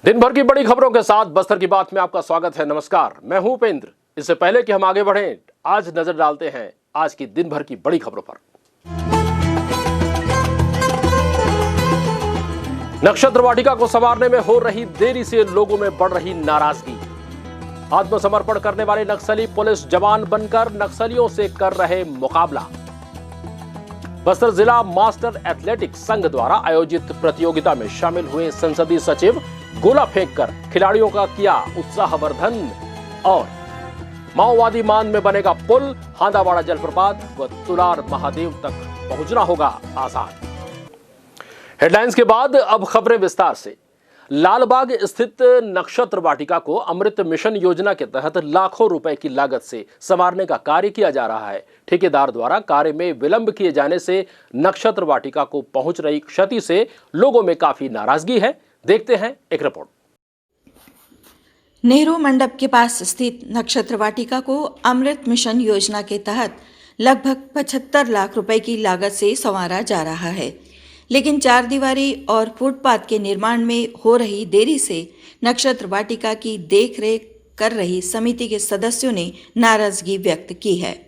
दिन भर की बड़ी खबरों के साथ बस्तर की बात में आपका स्वागत है। नमस्कार, मैं हूं उपेंद्र। इससे पहले कि हम आगे बढ़ें, आज नजर डालते हैं आज की दिन भर की बड़ी खबरों पर। नक्षत्र वाटिका को संवारने में हो रही देरी से लोगों में बढ़ रही नाराजगी। आत्मसमर्पण करने वाले नक्सली पुलिस जवान बनकर नक्सलियों से कर रहे मुकाबला। बस्तर जिला मास्टर एथलेटिक्स संघ द्वारा आयोजित प्रतियोगिता में शामिल हुए संसदीय सचिव गोला फेंककर खिलाड़ियों का किया उत्साहवर्धन। और माओवादी मान में बनेगा पुल, हांदावाड़ा जलप्रपात व तुलार महादेव तक पहुंचना होगा आसान। हेडलाइंस के बाद अब खबरें विस्तार से। लालबाग स्थित नक्षत्र वाटिका को अमृत मिशन योजना के तहत लाखों रुपए की लागत से संवारने का कार्य किया जा रहा है। ठेकेदार द्वारा कार्य में विलंब किए जाने से नक्षत्र वाटिका को पहुंच रही क्षति से लोगों में काफी नाराजगी है। देखते हैं एक रिपोर्ट। नेहरू मंडप के पास स्थित नक्षत्र वाटिका को अमृत मिशन योजना के तहत लगभग 75 लाख रुपए की लागत से संवारा जा रहा है, लेकिन चार दीवारी और फुटपाथ के निर्माण में हो रही देरी से नक्षत्र वाटिका की देखरेख कर रही समिति के सदस्यों ने नाराजगी व्यक्त की है।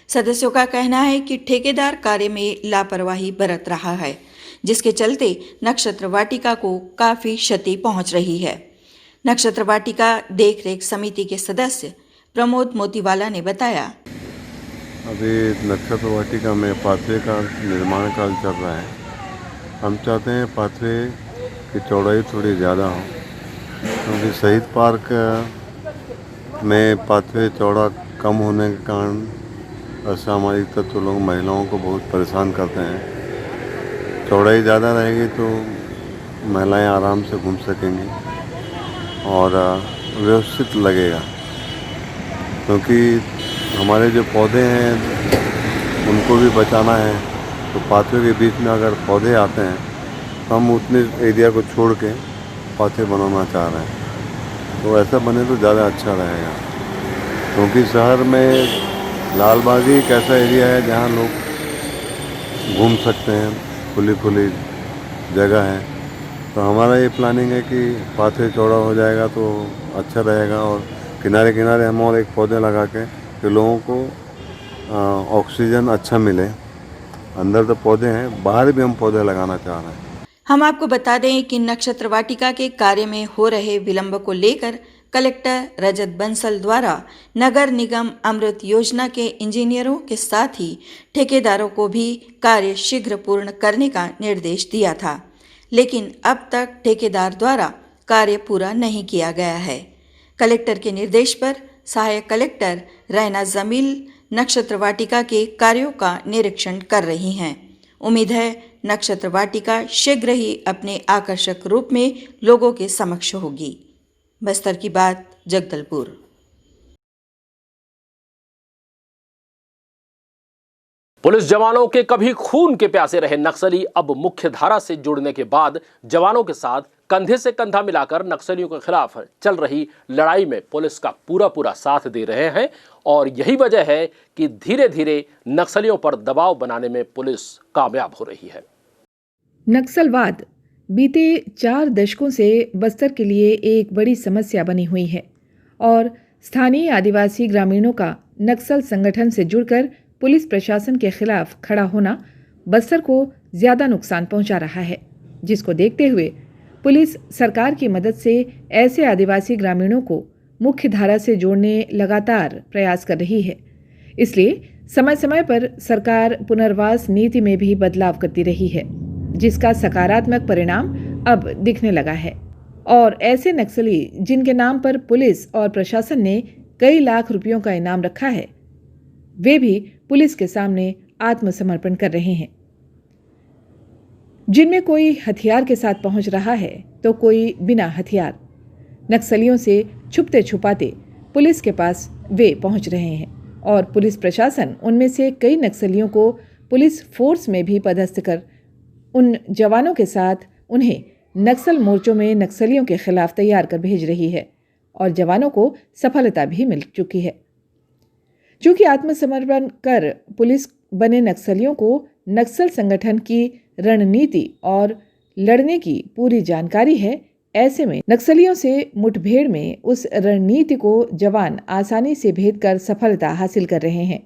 सदस्यों का कहना है कि ठेकेदार कार्य में लापरवाही बरत रहा है, जिसके चलते नक्षत्र वाटिका को काफी क्षति पहुंच रही है। नक्षत्र वाटिका देखरेख समिति के सदस्य प्रमोद मोतीवाला ने बताया, अभी नक्षत्र वाटिका में पाथवे का निर्माण कार्य चल रहा है। हम चाहते हैं पाथवे की चौड़ाई थोड़ी ज़्यादा हो, क्योंकि शहीद पार्क में पाथवे चौड़ा कम होने के कारण असामाजिक तत्व लोग महिलाओं को बहुत परेशान करते हैं। चौड़ाई ज़्यादा रहेगी तो महिलाएं आराम से घूम सकेंगी और व्यवस्थित लगेगा, क्योंकि हमारे जो पौधे हैं उनको भी बचाना है। तो पाथवे के बीच में अगर पौधे आते हैं तो हम उतने एरिया को छोड़ के पाथवे बनाना चाह रहे हैं। तो ऐसा बने तो ज़्यादा अच्छा रहेगा, क्योंकि शहर में लालबाग ही एक ऐसा एरिया है जहाँ लोग घूम सकते हैं, खुली जगह है। तो हमारा ये प्लानिंग है कि पाथवे चौड़ा हो जाएगा तो अच्छा रहेगा, और किनारे किनारे हम और एक पौधे लगा के कि लोगों को ऑक्सीजन अच्छा मिले। अंदर तो पौधे हैं, बाहर भी हम पौधे लगाना चाह रहे हैं। हम आपको बता दें कि नक्षत्र वाटिका के कार्य में हो रहे विलंब को लेकर कलेक्टर रजत बंसल द्वारा नगर निगम अमृत योजना के इंजीनियरों के साथ ही ठेकेदारों को भी कार्य शीघ्र पूर्ण करने का निर्देश दिया था, लेकिन अब तक ठेकेदार द्वारा कार्य पूरा नहीं किया गया है। कलेक्टर के निर्देश पर सहायक कलेक्टर रैना जमील नक्षत्र वाटिका के कार्यों का निरीक्षण कर रही हैं। उम्मीद है नक्षत्र वाटिका शीघ्र ही अपने आकर्षक रूप में लोगों के समक्ष होगी। बस्तर की बात, जगदलपुर। पुलिस जवानों के कभी खून के प्यासे रहे नक्सली अब मुख्य धारा से जुड़ने के बाद जवानों के साथ कंधे से कंधा मिलाकर नक्सलियों के खिलाफ चल रही लड़ाई में पुलिस का पूरा साथ दे रहे हैं। और यही वजह है कि धीरे धीरे नक्सलियों पर दबाव बनाने में पुलिस कामयाब हो रही है। नक्सलवाद बीते 4 दशकों से बस्तर के लिए एक बड़ी समस्या बनी हुई है और स्थानीय आदिवासी ग्रामीणों का नक्सल संगठन से जुड़कर पुलिस प्रशासन के खिलाफ खड़ा होना बस्तर को ज़्यादा नुकसान पहुंचा रहा है, जिसको देखते हुए पुलिस सरकार की मदद से ऐसे आदिवासी ग्रामीणों को मुख्य धारा से जोड़ने लगातार प्रयास कर रही है। इसलिए समय समय पर सरकार पुनर्वास नीति में भी बदलाव करती रही है, जिसका सकारात्मक परिणाम अब दिखने लगा है। और ऐसे नक्सली जिनके नाम पर पुलिस और प्रशासन ने कई लाख रुपयों का इनाम रखा है, वे भी पुलिस के सामने आत्मसमर्पण कर रहे हैं। जिनमें कोई हथियार के साथ पहुंच रहा है तो कोई बिना हथियार। नक्सलियों से छुपते छुपाते पुलिस के पास वे पहुंच रहे हैं और पुलिस प्रशासन उनमें से कई नक्सलियों को पुलिस फोर्स में भी पदस्थ कर उन जवानों के साथ उन्हें नक्सल मोर्चों में नक्सलियों के खिलाफ तैयार कर भेज रही है और जवानों को सफलता भी मिल चुकी है। चूंकि आत्मसमर्पण कर पुलिस बने नक्सलियों को नक्सल संगठन की रणनीति और लड़ने की पूरी जानकारी है, ऐसे में नक्सलियों से मुठभेड़ में उस रणनीति को जवान आसानी से भेद कर सफलता हासिल कर रहे हैं।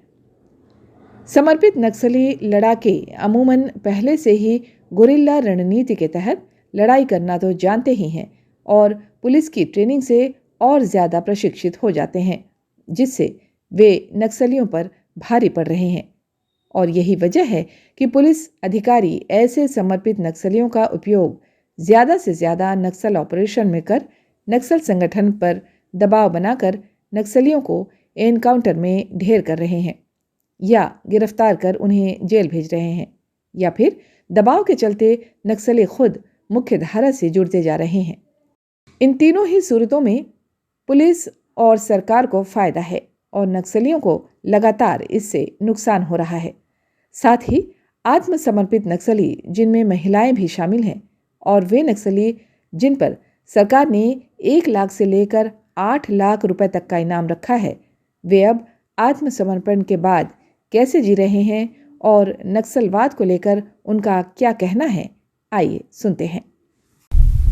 समर्पित नक्सली लड़ाके अमूमन पहले से ही गुरिल्ला रणनीति के तहत लड़ाई करना तो जानते ही हैं और पुलिस की ट्रेनिंग से और ज़्यादा प्रशिक्षित हो जाते हैं, जिससे वे नक्सलियों पर भारी पड़ रहे हैं। और यही वजह है कि पुलिस अधिकारी ऐसे समर्पित नक्सलियों का उपयोग ज़्यादा से ज़्यादा नक्सल ऑपरेशन में कर नक्सल संगठन पर दबाव बनाकर नक्सलियों को एनकाउंटर में ढेर कर रहे हैं या गिरफ्तार कर उन्हें जेल भेज रहे हैं, या फिर दबाव के चलते नक्सली खुद मुख्य धारा से जुड़ते जा रहे हैं। इन तीनों ही सूरतों में पुलिस और सरकार को फायदा है और नक्सलियों को लगातार इससे नुकसान हो रहा है। साथ ही आत्मसमर्पित नक्सली जिनमें महिलाएं भी शामिल हैं और वे नक्सली जिन पर सरकार ने 1 लाख से लेकर 8 लाख रुपए तक का इनाम रखा है, वे अब आत्मसमर्पण के बाद कैसे जी रहे हैं और नक्सलवाद को लेकर उनका क्या कहना है, आइए सुनते हैं।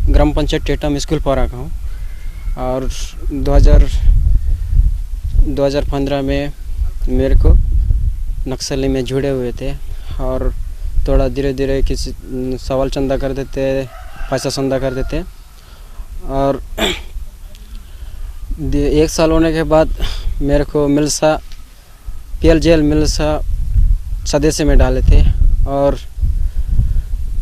ग्राम पंचायत टेटम स्कूल पारा का हूँ और 2015 में मेरे को नक्सली में जुड़े हुए थे और थोड़ा धीरे धीरे किसी सवाल चंदा कर देते, पैसा चंदा कर देते और 1 साल होने के बाद मेरे को मिलसा PL जेल मिलसा सदस्य में डाले थे और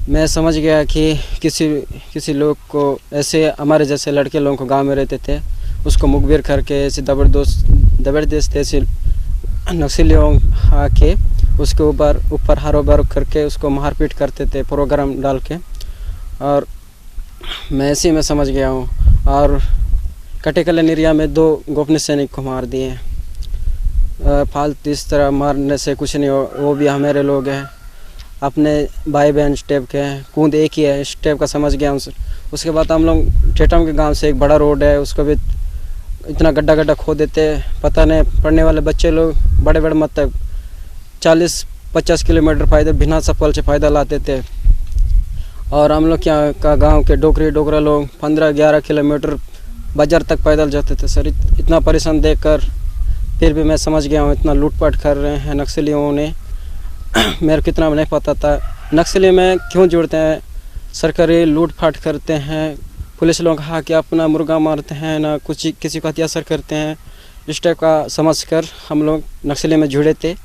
मैं समझ गया कि किसी लोग को ऐसे हमारे जैसे लड़के लोगों को गांव में रहते थे उसको मुखबिर करके ऐसे ज़बरदस्त ऐसे नक्सलियों आके उसके ऊपर हारोबार करके उसको मारपीट करते थे प्रोग्राम डाल के, और मैं ऐसे में समझ गया हूँ। और कटेकलन एरिया में 2 गोपनीय सैनिक को मार दिए। फालतू इस तरह मारने से कुछ नहीं हो, वो भी हमारे लोग हैं, अपने भाई बहन स्टेप के हैं, कूद एक ही है, स्टेप का समझ गया उनसे। उसके बाद हम लोग टेटम के गांव से एक बड़ा रोड है, उसको भी इतना गड्ढा खो देते, पता नहीं पढ़ने वाले बच्चे लोग बड़े मतलब 40-50 किलोमीटर पैदल बिना चप्पल से पैदल आते थे और हम लोग क्या का गांव के डोकरा लोग 15-11 किलोमीटर बाजार तक पैदल जाते थे। सर इतना परेशान देखकर फिर भी मैं समझ गया हूँ इतना लूटपाट कर रहे हैं नक्सलियों ने। मेरे को इतना नहीं पता था नक्सली में क्यों जुड़ते हैं, सरकारी लूटपाट करते हैं, पुलिस लोग कहा कि अपना मुर्गा मारते हैं ना कुछ किसी को अत्याचार करते हैं, इस टाइप का समझकर हम लोग नक्सली में जुड़े थे।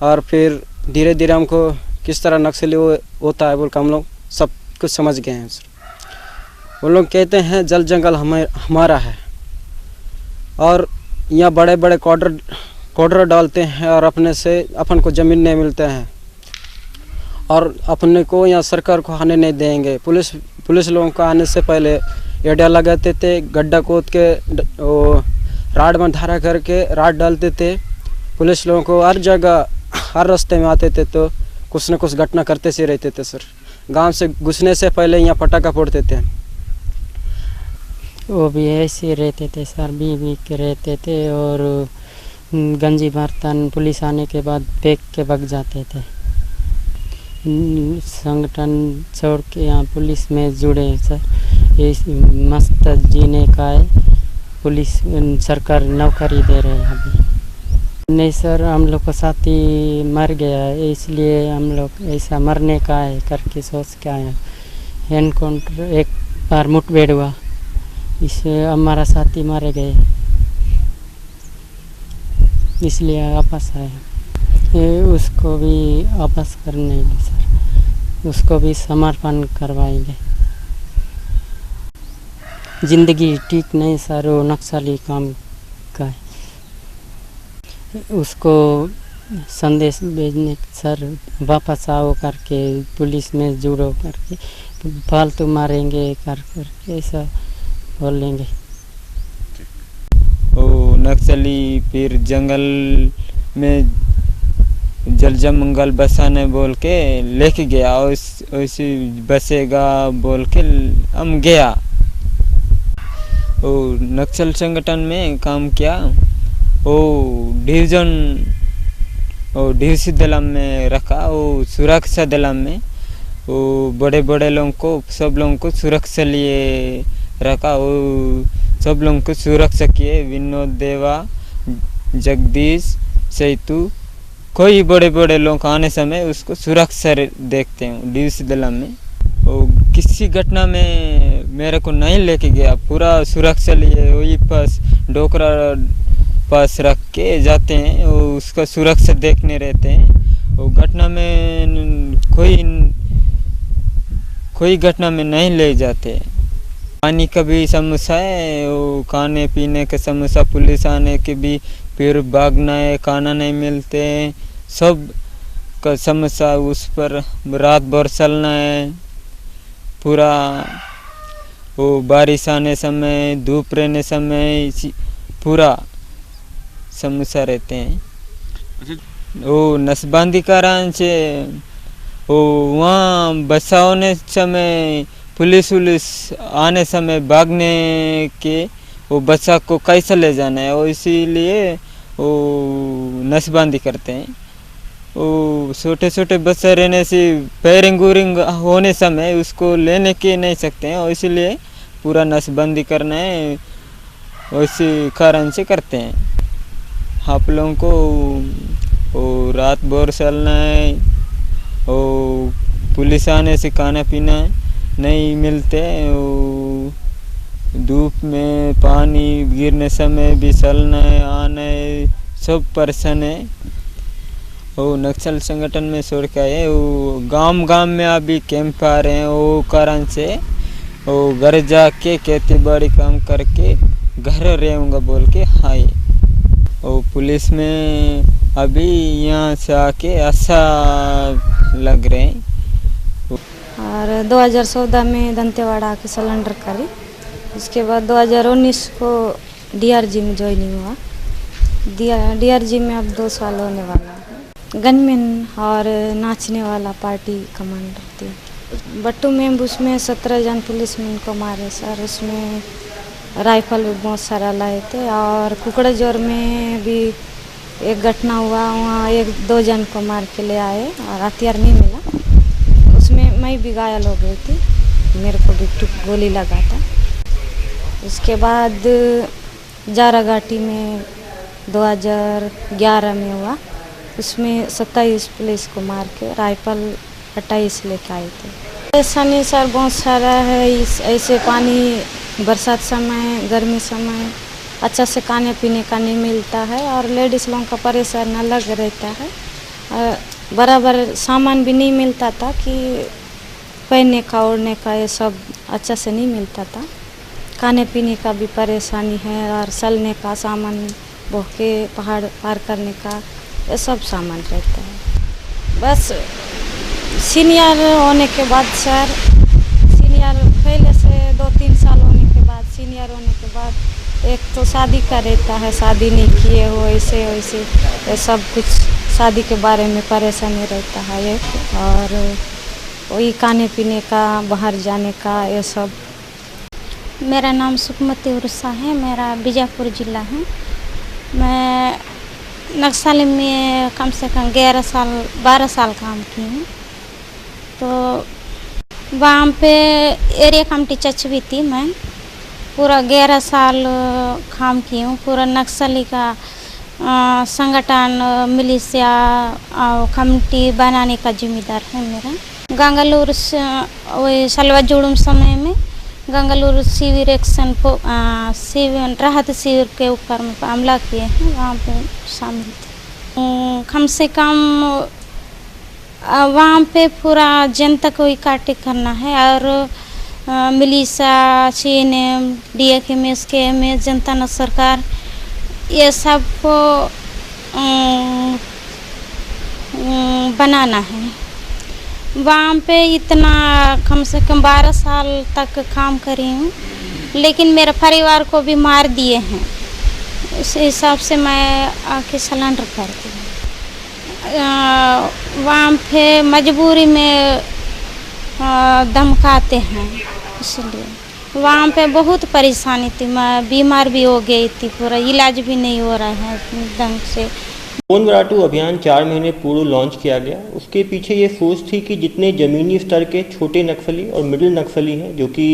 और फिर धीरे धीरे हमको किस तरह नक्सली होता है बोलकर हम लोग सब कुछ समझ गए हैं। सर वो लोग कहते हैं जल जंगल हमारा है और यहाँ बड़े बड़े क्वार्टर डालते हैं और अपन को ज़मीन नहीं मिलते हैं और अपने को यहाँ सरकार को आने नहीं देंगे। पुलिस लोगों को आने से पहले एडिया लगाते थे, गड्ढा खोद के राड में धारा करके राड डालते थे। पुलिस लोगों को हर जगह हर रास्ते में आते थे तो कुछ न कुछ घटना करते से रहते थे। सर गांव से घुसने से पहले यहाँ पटाखा फोड़ते थे। वो भी ऐसे रहते थे सर, बीवी के रहते थे और गंजी बर्तन पुलिस आने के बाद फेंक के भाग जाते थे। संगठन छोड़ के यहाँ पुलिस में जुड़े सर, ये मस्त जीने का है, पुलिस सरकार नौकरी दे रहे हैं अभी। नहीं सर, हम लोग का साथी मर गया है इसलिए हम लोग ऐसा मरने का है करके सोच के आए। एनकाउंटर एक बार मुठभेड़ हुआ, इससे हमारा साथी मारे गए इसलिए वापस आए। उसको भी वापस करने सर, उसको भी समर्पण करवाएंगे। ज़िंदगी ठीक नहीं सर, वो नक्सली काम का है। उसको संदेश भेजने सर वापस आओ करके, पुलिस में जुड़ो करके, फालतू मारेंगे करके ऐसा बोलेंगे। वो नक्सली फिर जंगल में जल जंगल बसाने बोल के लेके गया, वैसे बसेगा बोल के हम गया। वो नक्सल संगठन में काम किया, वो डिविजन दल में रखा, वो सुरक्षा दल में वो बड़े लोगों को सब लोगों को सुरक्षा लिए रखा, वो सब लोगों को सुरक्षा किए। विनोद देवा, जगदीश, सैतु, कोई बड़े बड़े लोग आने समय उसको सुरक्षा देखते हैं डीवीसी दलम में। वो किसी घटना में मेरे को नहीं लेके गया, पूरा सुरक्षा लिए वही पास डोकरा पास रख के जाते हैं, वो उसका सुरक्षा देखने रहते हैं। वो घटना में कोई घटना में नहीं ले जाते। पानी का भी समस्या है, वो खाने पीने का समस्या, पुलिस आने के भी फिर भागना है, खाना नहीं मिलते हैं, सब का समस्या। उस पर रात भर चलना है पूरा। वो बारिश आने समय, धूप रहने समय पूरा समस्या रहते हैं। वो नसबंदी कारण से वो वहाँ बसाने समय पुलिस आने समय भागने के वो बच्चा को कैसे ले जाना है, और इसीलिए वो नसबंदी करते हैं। वो छोटे छोटे बच्चे रहने से पैरिंग उरिंग होने समय उसको लेने के नहीं सकते हैं, और इसीलिए पूरा नसबंदी करना है, उसी कारण से करते हैं। आप लोगों को वो रात भर चलना है, वो पुलिस आने से खाना पीना नहीं मिलते, वो धूप में पानी गिरने समय भी चलना है, आना है, सब परेशान है। वो नक्सल संगठन में छोड़ के आए, वो गांव में अभी कैंप आ रहे हैं, वो कारण से वो घर जाके खेती बाड़ी काम करके घर रहूँगा बोल के आए। वो पुलिस में अभी यहाँ से आके अच्छा लग रहे हैं। और 2014 में दंतेवाड़ा आके सिलेंडर करी, उसके बाद 2019 को डीआरजी में ज्वाइनिंग हुआ। डीआरजी में अब 2 साल होने वाला है। गनमैन और नाचने वाला पार्टी कमांडर थे। बट्टू में उसमें 17 जन पुलिस में इनको मारे सर, उसमें राइफल भी बहुत सारा लाए थे। और कुकड़ाजोर में भी एक घटना हुआ, वहाँ 1-2 जन को मार के ले आए और हथियार नहीं मिला, उसमें मैं भी घायल हो गई थी, मेरे को भी गोली लगा था। उसके बाद जारा घाटी में 2011 में हुआ, उसमें 27 पुलिस को मार के राइफल 28 लेके आए थे। परेशानी सर बहुत सारा है, ऐसे पानी बरसात समय, गर्मी समय अच्छा से खाने पीने का नहीं मिलता है, और लेडीज़ लोगों का परेशान अलग रहता है। बराबर सामान भी नहीं मिलता था कि पहनने का ओढ़ने का, ये सब अच्छा से नहीं मिलता था। खाने पीने का भी परेशानी है, और चलने का सामान, बह के पहाड़ पार करने का, ये सब सामान रहता है। बस सीनियर होने के बाद सर, सीनियर पहले से 2-3 साल होने के बाद, सीनियर होने के बाद एक तो शादी का रहता है, शादी नहीं किए हो ऐसे वैसे, ये सब कुछ शादी के बारे में परेशानी रहता है एक, और वही खाने पीने का, बाहर जाने का, ये सब। मेरा नाम सुखमती उर्सा है, मेरा बीजापुर ज़िला है। मैं नक्सली में कम से कम 12 साल काम की हूँ। तो वहाँ पे एरिया कमेटी चचवी थी, मैं पूरा 11 साल काम की हूँ। पूरा नक्सली का संगठन, मिलिशिया कमेटी बनाने का जिम्मेदार है मेरा। गंगालूर वही सलवा जुड़ूम समय में गंगालूर शिविर एक्शन शिविर राहत शिविर के ऊपर में हमला किए हैं, वहाँ पे शामिल थे। कम से कम वहाँ पे पूरा जनता को इकट्ठे करना है, और मिलिशिया, CNM, DKMS, KMS, जनता न सरकार, ये सब को बनाना है। वहाँ पे इतना कम से कम 12 साल तक काम करी हूँ, लेकिन मेरे परिवार को भी मार दिए हैं, उस हिसाब से मैं आके सिलेंडर करती हूँ। वहाँ पे मजबूरी में धमकाते हैं, इसलिए वहाँ पे बहुत परेशानी थी। मैं बीमार भी हो गई थी, पूरा इलाज भी नहीं हो रहा है ढंग से। फोन वराटू अभियान 4 महीने पूर्व लॉन्च किया गया। उसके पीछे ये सोच थी कि जितने ज़मीनी स्तर के छोटे नक्सली और मिडिल नक्सली हैं, जो कि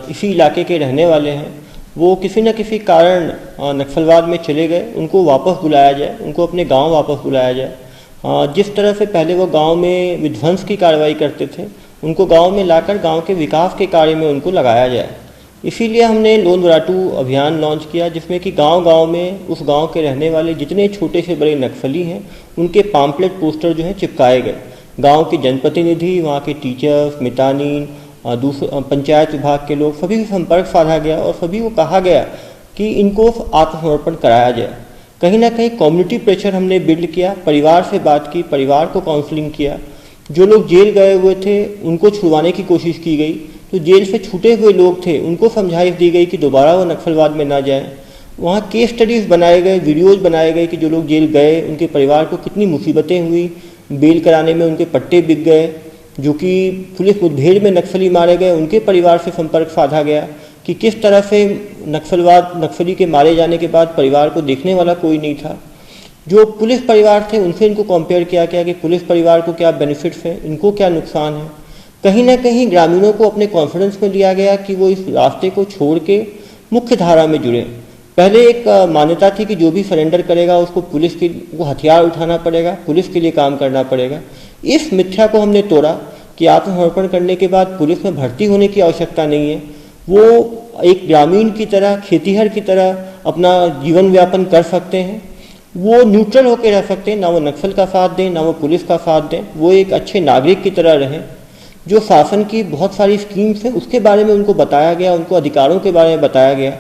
इसी इलाके के रहने वाले हैं, वो किसी न किसी कारण नक्सलवाद में चले गए, उनको वापस बुलाया जाए, उनको अपने गांव वापस बुलाया जाए। जिस तरह से पहले वो गांव में विध्वंस की कार्रवाई करते थे, उनको गांव में लाकर गांव के विकास के कार्य में उनको लगाया जाए। इसीलिए हमने लोन वराटू अभियान लॉन्च किया, जिसमें कि गांव-गांव में उस गांव के रहने वाले जितने छोटे से बड़े नक्सली हैं, उनके पाम्पलेट पोस्टर जो हैं चिपकाए गए। गांव के जनप्रतिनिधि, वहाँ के टीचर्स, मितानीन, दूसरे पंचायत विभाग के लोग, सभी से संपर्क साधा गया और सभी को कहा गया कि इनको आत्मसमर्पण कराया जाए। कहीं ना कहीं कम्युनिटी प्रेशर हमने बिल्ड किया, परिवार से बात की, परिवार को काउंसलिंग किया। जो लोग जेल गए हुए थे उनको छुड़वाने की कोशिश की गई, तो जेल से छूटे हुए लोग थे उनको समझाइश दी गई कि दोबारा वो नक्सलवाद में ना जाएं। वहाँ केस स्टडीज़ बनाए गए, वीडियोज़ बनाए गए कि जो लोग जेल गए उनके परिवार को कितनी मुसीबतें हुई, बेल कराने में उनके पट्टे बिक गए, जो कि पुलिस मुठभेड़ में नक्सली मारे गए उनके परिवार से संपर्क साधा गया कि किस तरह से नक्सली के मारे जाने के बाद परिवार को देखने वाला कोई नहीं था। जो पुलिस परिवार थे उनसे इनको कंपेयर किया गया कि पुलिस परिवार को क्या बेनिफिट्स हैं, इनको क्या नुकसान है। कहीं ना कहीं ग्रामीणों को अपने कॉन्फिडेंस में लिया गया कि वो इस रास्ते को छोड़ के मुख्य धारा में जुड़े। पहले एक मान्यता थी कि जो भी सरेंडर करेगा उसको पुलिस के वो हथियार उठाना पड़ेगा, पुलिस के लिए काम करना पड़ेगा। इस मिथ्या को हमने तोड़ा कि आत्मसमर्पण करने के बाद पुलिस में भर्ती होने की आवश्यकता नहीं है, वो एक ग्रामीण की तरह, खेतीहर की तरह अपना जीवन व्यापन कर सकते हैं, वो न्यूट्रल होकर रह सकते हैं, ना वो नक्सल का साथ दें ना वो पुलिस का साथ दें, वो एक अच्छे नागरिक की तरह रहें। जो शासन की बहुत सारी स्कीम्स हैं उसके बारे में उनको बताया गया, उनको अधिकारों के बारे में बताया गया।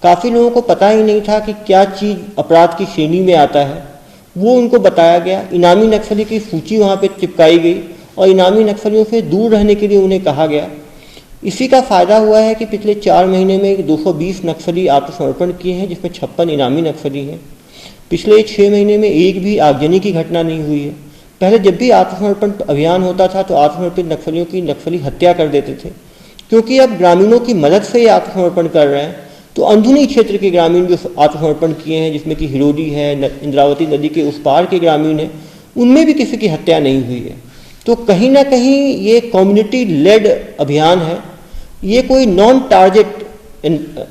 काफ़ी लोगों को पता ही नहीं था कि क्या चीज़ अपराध की श्रेणी में आता है, वो उनको बताया गया। इनामी नक्सली की सूची वहाँ पे चिपकाई गई और इनामी नक्सलियों से दूर रहने के लिए उन्हें कहा गया। इसी का फ़ायदा हुआ है कि पिछले 4 महीने में 220 नक्सली आत्मसमर्पण किए हैं, जिसमें 56 इनामी नक्सली हैं। पिछले 6 महीने में एक भी आगजनी की घटना नहीं हुई है। पहले जब भी आत्मसमर्पण अभियान होता था तो आत्मसमर्पित नक्सलियों की नक्सली हत्या कर देते थे। क्योंकि अब ग्रामीणों की मदद से ये आत्मसमर्पण कर रहे हैं, तो अंधुनी क्षेत्र के ग्रामीण जो आत्मसमर्पण किए हैं, जिसमें कि हिरोडी है, इंद्रावती नदी के उस पार के ग्रामीण हैं, उनमें भी किसी की हत्या नहीं हुई है। तो कहीं ना कहीं ये कम्युनिटी लेड अभियान है, ये कोई नॉन टारगेट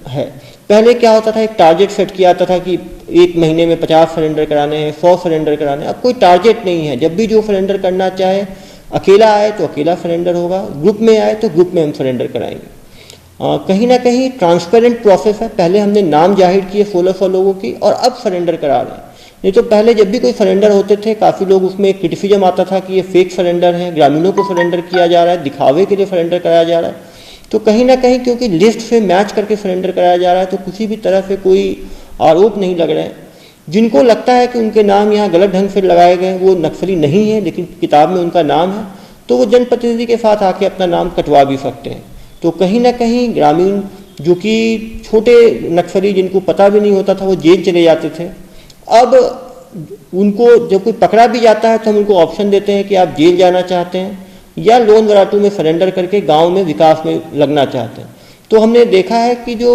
है। पहले क्या होता था, एक टारगेट सेट किया जाता था कि 1 महीने में 50 सरेंडर कराने हैं, 100 सरेंडर कराने हैं। अब कोई टारगेट नहीं है, जब भी जो सरेंडर करना चाहे, अकेला आए तो अकेला सरेंडर होगा, ग्रुप में आए तो ग्रुप में हम सरेंडर कराएंगे। कहीं ना कहीं ट्रांसपेरेंट प्रोसेस है। पहले हमने नाम जाहिर किए 1600 लोगों की और अब सरेंडर करा रहे हैं। नहीं तो पहले जब भी कोई सरेंडर होते थे, काफ़ी लोग उसमें क्रिटिसिज्म आता था कि ये फेक सरेंडर है, ग्रामीणों को सरेंडर किया जा रहा है, दिखावे के लिए सरेंडर कराया जा रहा है। तो कहीं ना कहीं क्योंकि लिस्ट से मैच करके सरेंडर कराया जा रहा है, तो किसी भी तरह से कोई आरोप नहीं लग रहे हैं। जिनको लगता है कि उनके नाम यहाँ गलत ढंग से लगाए गए, वो नक्सली नहीं है लेकिन किताब में उनका नाम है, तो वो जनप्रतिनिधि के साथ आके अपना नाम कटवा भी सकते हैं। तो कहीं ना कहीं ग्रामीण जो कि छोटे नक्सली जिनको पता भी नहीं होता था, वो जेल चले जाते थे। अब उनको जब कोई पकड़ा भी जाता है तो हम उनको ऑप्शन देते हैं कि आप जेल जाना चाहते हैं या लोन वराटू में सरेंडर करके गांव में विकास में लगना चाहते हैं। तो हमने देखा है कि जो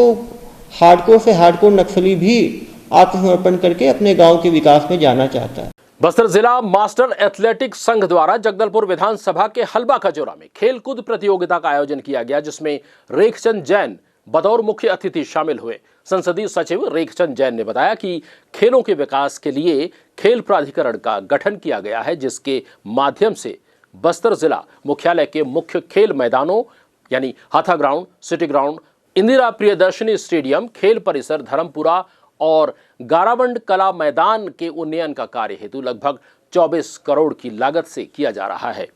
हार्डकोर से हार्डकोर नक्सली भी आत्मसमर्पण करके अपने गांव के विकास में जाना चाहता है। बस्तर जिला मास्टर एथलेटिक्स संघ द्वारा जगदलपुर विधानसभा के हलबा खजोरा में खेलकूद प्रतियोगिता का आयोजन किया गया, जिसमें रेखचंद जैन बतौर मुख्य अतिथि शामिल हुए। संसदीय सचिव रेखचंद जैन ने बताया कि खेलों के विकास के लिए खेल प्राधिकरण का गठन किया गया है, जिसके माध्यम से बस्तर जिला मुख्यालय के मुख्य खेल मैदानों यानी हाथा ground, city ground, Indira Priyadarshini stadium, खेल परिसर धर्मपुरा और गारावंड कला मैदान के उन्नयन का कार्य हेतु लगभग 24 करोड़ की लागत से किया जा रहा है।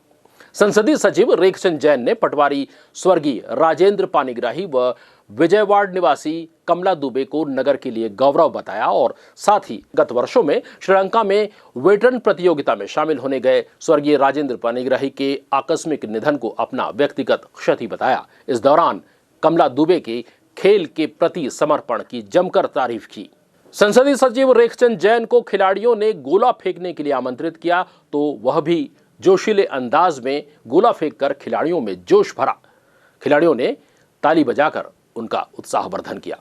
संसदीय सचिव रेखचंद जैन ने पटवारी स्वर्गीय राजेंद्र पानीग्राही व विजयवाड़ निवासी कमला दुबे को नगर के लिए गौरव बताया और साथ ही गत वर्षों में श्रीलंका में वेटरन प्रतियोगिता में शामिल होने गए स्वर्गीय राजेंद्र पानीग्राही के आकस्मिक निधन को अपना व्यक्तिगत क्षति बताया। इस दौरान कमला दुबे के खेल के प्रति समर्पण की जमकर तारीफ की। संसदीय सचिव रेखचंद जैन को खिलाड़ियों ने गोला फेंकने के लिए आमंत्रित किया, तो वह भी जोशीले अंदाज में गोला फेंककर खिलाड़ियों में जोश भरा। खिलाड़ियों ने ताली बजाकर उनका उत्साहवर्धन किया।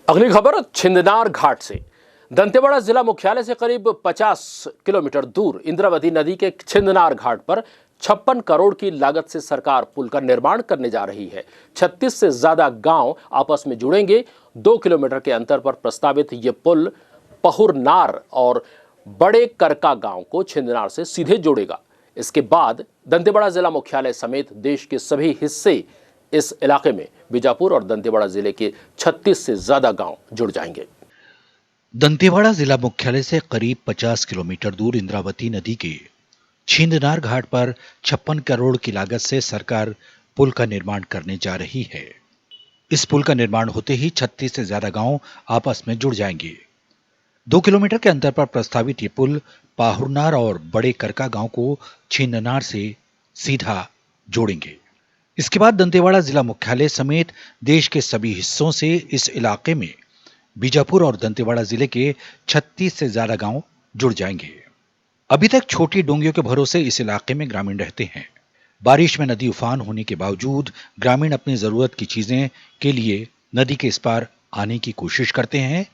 अगली खबर छिंदनार घाट से। दंतेवाड़ा जिला मुख्यालय से करीब 50 किलोमीटर दूर इंद्रावती नदी के छिंदनार घाट पर 56 करोड़ की लागत से सरकार पुल का निर्माण करने जा रही है। 36 से ज्यादा गांव आपस में जुड़ेंगे। 2 किलोमीटर के अंतर पर प्रस्तावित ये पुल पहुरनार और बड़े करका गांव को छिंदनार से सीधे जोड़ेगा। इसके बाद दंतेवाड़ा जिला मुख्यालय समेत देश के सभी हिस्से इस इलाके में बीजापुर और दंतेवाड़ा जिले के 36 से ज्यादा गांव जुड़ जाएंगे। दंतेवाड़ा जिला मुख्यालय से करीब 50 किलोमीटर दूर इंद्रावती नदी के छिंदनार घाट पर 56 करोड़ की लागत से सरकार पुल का निर्माण करने जा रही है। इस पुल का निर्माण होते ही 36 से ज्यादा गांव आपस में जुड़ जाएंगे। 2 किलोमीटर के अंतर पर प्रस्तावित ये पुल पाहुरनार और बड़े करका गांव को छिंदनार से सीधा जोड़ेंगे। इसके बाद दंतेवाड़ा जिला मुख्यालय समेत देश के सभी हिस्सों से इस इलाके में बीजापुर और दंतेवाड़ा जिले के 36 से ज्यादा गांव जुड़ जाएंगे। अभी तक छोटी डोंगियों के भरोसे इस इलाके में ग्रामीण रहते हैं। बारिश में नदी उफान होने के बावजूद ग्रामीण अपनी जरूरत की चीजें के लिए नदी के इस पार आने की कोशिश करते हैं।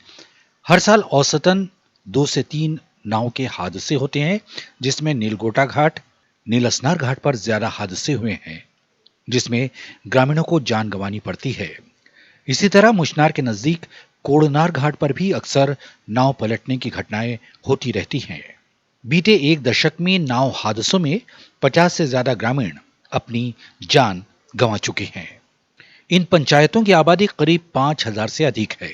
हर साल औसतन 2 से 3 नाव के हादसे होते हैं, जिसमें नीलगोटा घाट, नीलसनार घाट पर ज्यादा हादसे हुए हैं, जिसमें ग्रामीणों को जान गंवानी पड़ती है। इसी तरह मुशनार के नजदीक कोड़नार घाट पर भी अक्सर नाव पलटने की घटनाएं होती रहती हैं। बीते 1 दशक में नाव हादसों में 50 से ज्यादा ग्रामीण अपनी जान गंवा चुके हैं। इन पंचायतों की आबादी करीब 5000 से अधिक है।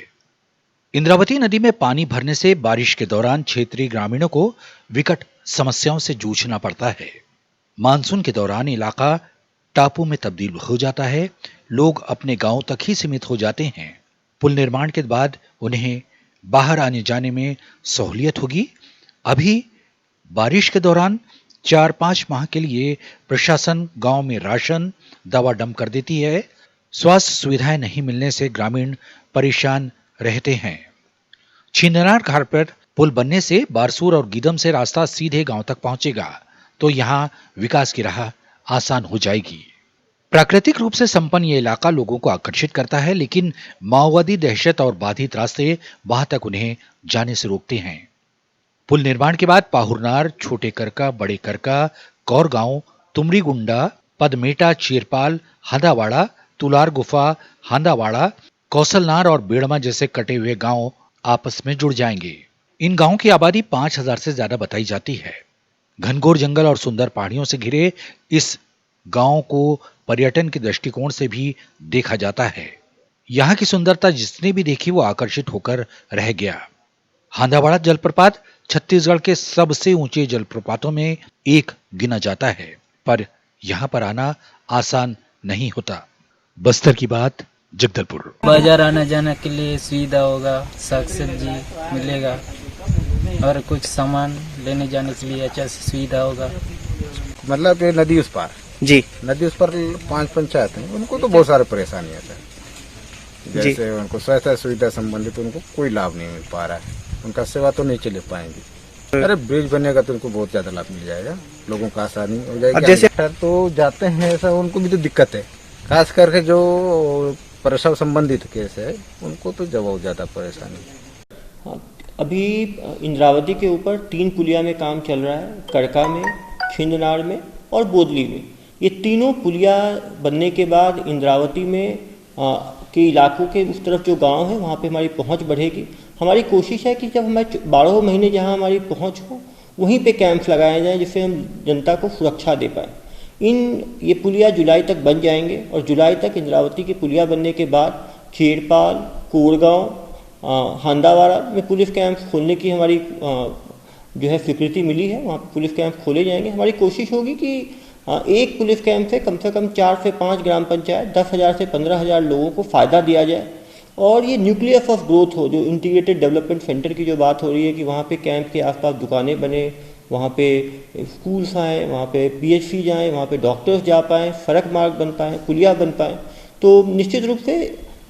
इंद्रावती नदी में पानी भरने से बारिश के दौरान क्षेत्रीय ग्रामीणों को विकट समस्याओं से जूझना पड़ता है। मानसून के दौरान इलाका टापू में तब्दील हो जाता है। लोग अपने गांव तक ही सीमित हो जाते हैं। पुल निर्माण के बाद उन्हें बाहर आने जाने में सहूलियत होगी। अभी बारिश के दौरान 4-5 माह के लिए प्रशासन गांव में राशन, दवा डंप कर देती है। स्वास्थ्य सुविधाएं नहीं मिलने से ग्रामीण परेशान रहते हैं। छिंदनार घाट पर पुल बनने से बारसूर और गीदम से रास्ता सीधे गांव तक पहुंचेगा, तो यहां विकास की राह आसान हो जाएगी। प्राकृतिक रूप से संपन्न ये इलाका लोगों को आकर्षित करता है, लेकिन माओवादी दहशत और बाधित रास्ते वहां तक उन्हें जाने से रोकते हैं। पुल निर्माण के बाद पाहुरनार, छोटे करका, बड़े करका, कौरगांव, तुमरी गुंडा, पदमेटा, चीरपाल, हांदावाड़ा, तुलार गुफा, हांदावाड़ा, कौसलनार और बेड़मा जैसे कटे हुए गांव आपस में जुड़ जाएंगे। इन गांवों की आबादी 5000 से ज्यादा बताई जाती है। घनघोर जंगल और सुंदर पहाड़ियों से घिरे इस गांव को पर्यटन के दृष्टिकोण से भी देखा जाता है। यहाँ की सुंदरता जिसने भी देखी वो आकर्षित होकर रह गया। हांदावाड़ा जलप्रपात छत्तीसगढ़ के सबसे ऊंचे जलप्रपातों में एक गिना जाता है, पर यहाँ पर आना आसान नहीं होता। बस्तर की बात, जगदलपुर। बाजार आना जाना के लिए सुविधा होगा, साग सब्जी मिलेगा और कुछ सामान लेने जाने के लिए अच्छा से सुविधा होगा। मतलब ये नदी उस पार जी, नदी उस पर 5 पंचायत हैं, उनको तो बहुत सारे परेशानी आता है। जैसे उनको स्वास्थ्य सुविधा संबंधित उनको कोई लाभ नहीं मिल पा रहा है, उनका सेवा तो नहीं चले पाएंगे। अरे ब्रिज बनेगा तो उनको बहुत ज्यादा लाभ मिल जाएगा, लोगों का आसानी हो जाएगी। जैसे तो जाते हैं ऐसा, उनको भी तो दिक्कत है, खास करके जो प्रसव संबंधित केस है उनको तो बहुत ज्यादा परेशानी। अभी इंद्रावती के ऊपर 3 पुलिया में काम चल रहा है, करका में, छिंदनार में और बोदली में। ये तीनों पुलिया बनने के बाद इंद्रावती में के इलाकों के उस तरफ जो गांव है वहाँ पे हमारी पहुँच बढ़ेगी। हमारी कोशिश है कि जब हमारे 12 महीने जहाँ हमारी पहुँच हो वहीं पे कैंप्स लगाए जाएं, जिससे हम जनता को सुरक्षा दे पाएँ। ये पुलिया जुलाई तक बन जाएंगे और जुलाई तक इंद्रावती की पुलिया बनने के बाद चीरपाल, कोरगांव, हांदावाड़ा में पुलिस कैंप खोलने की हमारी जो है स्वीकृति मिली है। वहाँ पर पुलिस कैंप खोले जाएंगे। हमारी कोशिश होगी कि एक पुलिस कैंप से कम 4 से 5 ग्राम पंचायत 10,000 से 15,000 लोगों को फ़ायदा दिया जाए और ये न्यूक्लियस ऑफ ग्रोथ हो। जो इंटीग्रेटेड डेवलपमेंट सेंटर की जो बात हो रही है कि वहाँ पे कैंप के आसपास दुकानें बने, वहाँ पे स्कूल्स आएँ, वहाँ पे PHC जाएँ, वहाँ पे डॉक्टर्स जा पाएँ, सड़क मार्ग बन पाएँ, पुलिया बन पाएँ। तो निश्चित रूप से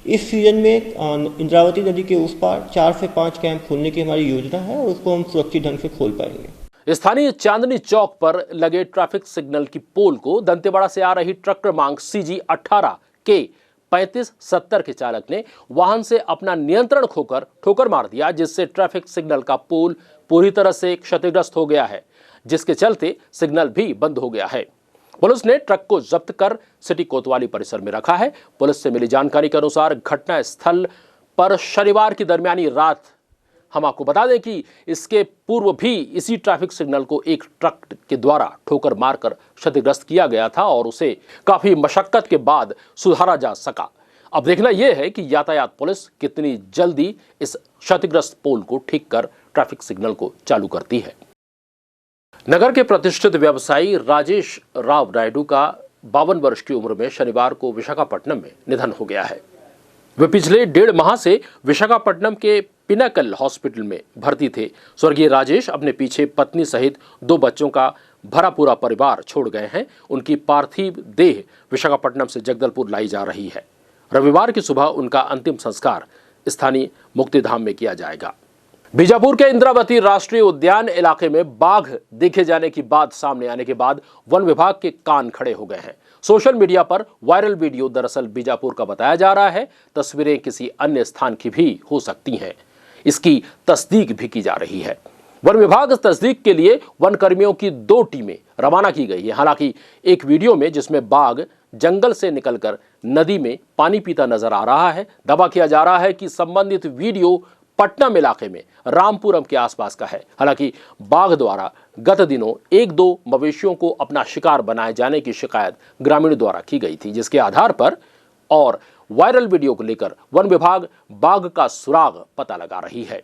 इस सीजन में इंद्रावती नदी के उस पार 4 से 5 कैंप खोलने की हमारी योजना है और उसको हम सुरक्षित ढंग से खोल पाएंगे। स्थानीय चांदनी चौक पर लगे ट्रैफिक सिग्नल की पोल को दंतेवाड़ा से आ रही ट्रक क्रमांक CG 18 के 3570 के चालक ने वाहन से अपना नियंत्रण खोकर ठोकर मार दिया, जिससे ट्रैफिक सिग्नल का पोल पूरी तरह से क्षतिग्रस्त हो गया है, जिसके चलते सिग्नल भी बंद हो गया है। पुलिस ने ट्रक को जब्त कर सिटी कोतवाली परिसर में रखा है। पुलिस से मिली जानकारी के अनुसार घटना स्थल पर शनिवार की दरमियानी रात, हम आपको बता दें कि इसके पूर्व भी इसी ट्रैफिक सिग्नल को एक ट्रक के द्वारा ठोकर मारकर क्षतिग्रस्त किया गया था और उसे काफी मशक्कत के बाद सुधारा जा सका। अब देखना यह है कि यातायात पुलिस कितनी जल्दी इस क्षतिग्रस्त पोल को ठीक कर ट्रैफिक सिग्नल को चालू करती है। नगर के प्रतिष्ठित व्यवसायी राजेश राव नायडू का 52 वर्ष की उम्र में शनिवार को विशाखापट्टनम में निधन हो गया है। वे पिछले 1.5 माह से विशाखापट्टनम के पिनाकल हॉस्पिटल में भर्ती थे। स्वर्गीय राजेश अपने पीछे पत्नी सहित 2 बच्चों का भरा पूरा परिवार छोड़ गए हैं। उनकी पार्थिव देह विशाखापट्टनम से जगदलपुर लाई जा रही है। रविवार की सुबह उनका अंतिम संस्कार स्थानीय मुक्तिधाम में किया जाएगा। बीजापुर के इंद्रावती राष्ट्रीय उद्यान इलाके में बाघ देखे जाने की बात सामने आने के बाद वन विभाग के कान खड़े हो गए हैं। सोशल मीडिया पर वायरल वीडियो दरअसल बीजापुर का बताया जा रहा है। तस्वीरें किसी अन्य स्थान की भी हो सकती हैं। इसकी तस्दीक भी की जा रही है। वन विभाग इस तस्दीक के लिए वन कर्मियों की 2 टीमें रवाना की गई है। हालांकि एक वीडियो में जिसमें बाघ जंगल से निकलकर नदी में पानी पीता नजर आ रहा है, दावा किया जा रहा है कि संबंधित वीडियो पटनम इलाके में रामपुरम के आसपास का है। हालांकि बाघ द्वारा गत दिनों 1-2 मवेशियों को अपना शिकार बनाए जाने की शिकायत ग्रामीणों द्वारा की गई थी, जिसके आधार पर और वायरल वीडियो को लेकर वन विभाग बाघ का सुराग पता लगा रही है।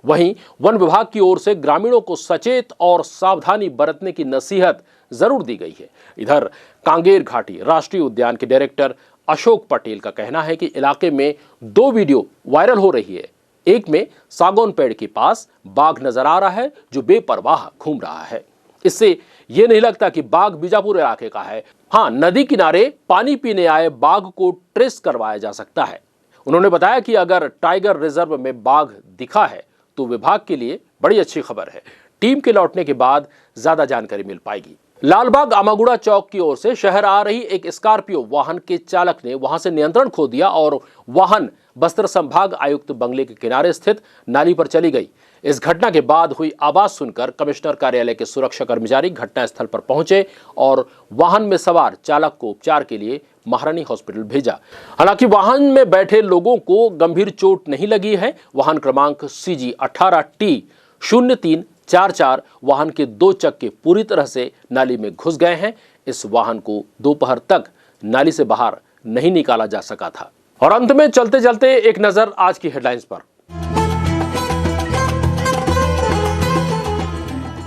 वहीं वन विभाग की ओर से ग्रामीणों को सचेत और सावधानी बरतने की नसीहत जरूर दी गई है। इधर कांगेर घाटी राष्ट्रीय उद्यान के डायरेक्टर अशोक पटेल का कहना है कि इलाके में 2 वीडियो वायरल हो रही है। एक में सागौन पेड़ के पास बाघ नजर आ रहा है जो बेपरवाह घूम रहा है। इससे यह नहीं लगता कि बाघ बीजापुर इलाके का है। हाँ, नदी किनारे पानी पीने आए बाघ को ट्रेस करवाया जा सकता है। उन्होंने बताया कि अगर टाइगर रिजर्व में बाघ दिखा है तो विभाग के लिए बड़ी अच्छी खबर है। टीम के लौटने के बाद ज्यादा जानकारी मिल पाएगी। लालबाग अमागुड़ा चौक की ओर से शहर आ रही एक स्कॉर्पियो वाहन के चालक ने वहां से नियंत्रण खो दिया और वाहन बस्तर संभाग आयुक्त बंगले के किनारे स्थित नाली पर चली गई। इस घटना के बाद हुई आवाज सुनकर कमिश्नर कार्यालय के सुरक्षा कर्मचारी घटनास्थल पर पहुंचे और वाहन में सवार चालक को उपचार के लिए महारानी हॉस्पिटल भेजा। हालांकि वाहन में बैठे लोगों को गंभीर चोट नहीं लगी है। वाहन क्रमांक CG 18T0344 वाहन के 2 चक्के पूरी तरह से नाली में घुस गए हैं। इस वाहन को दोपहर तक नाली से बाहर नहीं निकाला जा सका था। और अंत में चलते चलते एक नजर आज की हेडलाइंस पर।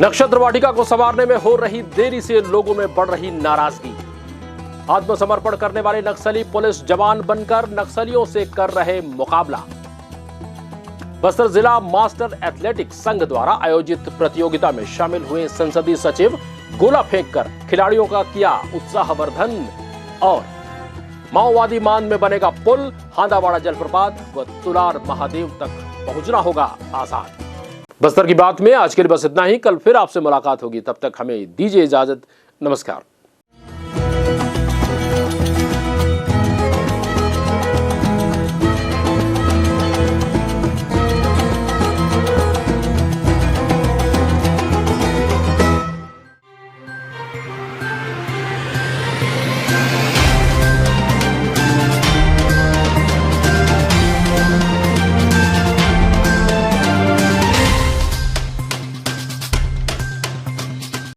नक्षत्र वाटिका को संवारने में हो रही देरी से लोगों में बढ़ रही नाराजगी। आत्मसमर्पण करने वाले नक्सली पुलिस जवान बनकर नक्सलियों से कर रहे मुकाबला। बस्तर जिला मास्टर एथलेटिक्स संघ द्वारा आयोजित प्रतियोगिता में शामिल हुए संसदीय सचिव गोला फेंककर खिलाड़ियों का किया उत्साहवर्धन। और माओवादी मान में बनेगा पुल, हांदावाड़ा जलप्रपात व तुलार महादेव तक पहुंचना होगा आसान। बस्तर की बात में आज के लिए बस इतना ही। कल फिर आपसे मुलाकात होगी, तब तक हमें दीजिए इजाजत। नमस्कार।